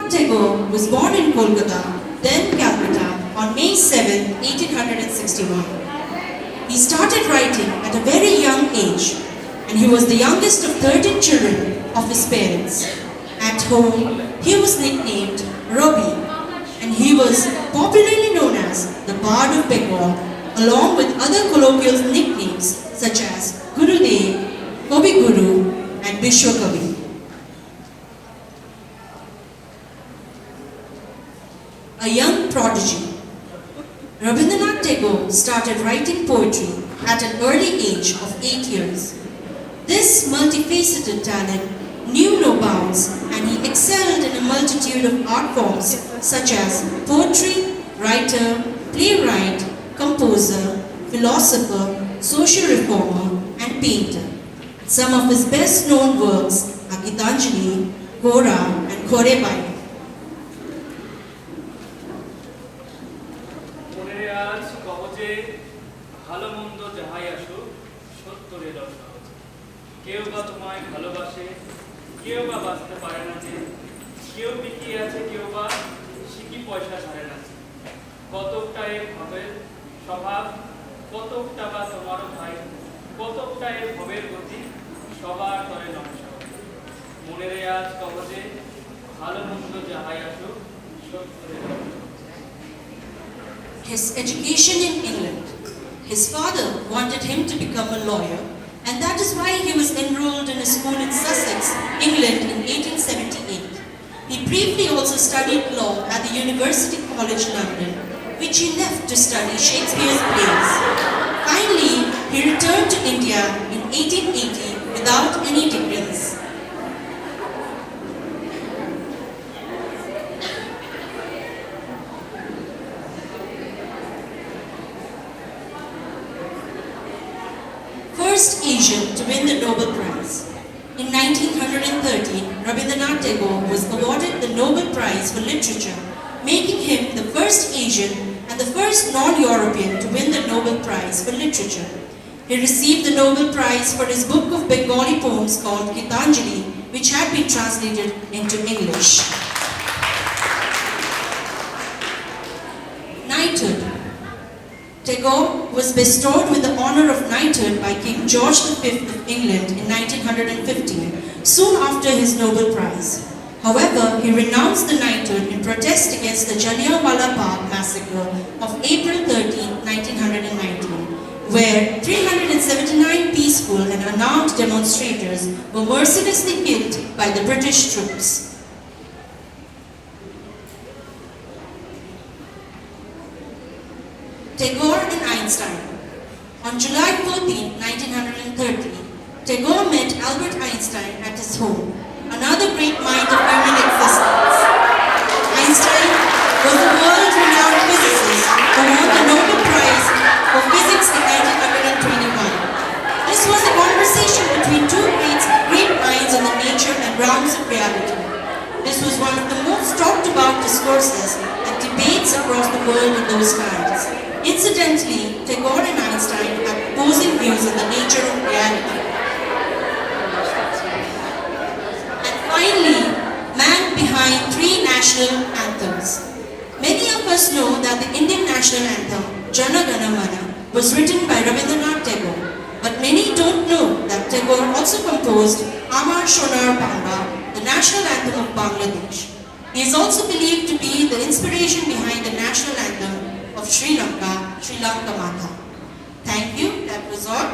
Tagore was born in Kolkata, then Calcutta, on May 7, 1861. He started writing at a very young age, and he was the youngest of 13 children of his parents. At home, he was nicknamed Robi, and he was popularly known as the Bard of Bengal, along with other colloquial nicknames such as Gurudev, Kavi Guru, and Vishwakavi. A young prodigy, Rabindranath Tagore started writing poetry at an early age of 8 years. This multifaceted talent knew no bounds, and he excelled in a multitude of art forms such as poetry, writer, playwright, composer, philosopher, social reformer, and painter. Some of his best-known works are Gitanjali, Gora, and Khorebai. কেউ বা তোমায় ভালোবাসে, কেউ বা বাঁচতে পারে না যে, কেউ বিকিয়ে আছে, কেউ বা সিকি পয়সা ছাড়ে না। কতকটা এর ভাবের স্বভাব, কতকটা বা তোমারও ভাই, কতকটা এর ভবের গতি, সবার তরে নমস্কার। মনের আজ কবজে ভালো মন্দ যাহাই আসুক, সত্যের। His education in England. His father wanted him to become a lawyer, and that is why he was enrolled in a school in Sussex, England in 1878. He briefly also studied law at the University College London, which he left to study Shakespeare's plays. Finally, he returned to India in 1880 without any degrees. First Asian to win the Nobel Prize. In 1913, Rabindranath Tagore was awarded the Nobel Prize for Literature, making him the first Asian and the first non-European to win the Nobel Prize for Literature. He received the Nobel Prize for his book of Bengali poems called Gitanjali, which had been translated into English. Knighthood. Tagore was bestowed with the honor of knighthood by King George V of England in 1915, soon after his Nobel Prize. However, he renounced the knighthood in protest against the Jallianwala Bagh massacre of April 13, 1919, where 379 peaceful and unarmed demonstrators were mercilessly killed by the British troops. Tagore and Einstein. On July 14, 1930, Tagore met Albert Einstein at his home, another great mind of human existence. Einstein was a world-renowned physicist who won the Nobel Prize for Physics in 1921. This was a conversation between two great minds on the nature and realms of reality. This was one of the most talked about discourses and debates across the world in those times. Incidentally, Tagore and Einstein had opposing views on the nature of reality. And finally, man behind three national anthems. Many of us know that the Indian national anthem, Jana Gana Mana, was written by Rabindranath Tagore. But many don't know that Tagore also composed Amar Shonar Banga, the national anthem of Bangladesh. He is also believed to be the inspiration behind the national anthem of Sri Lanka, Sri Lanka Mata. Thank you, that was all.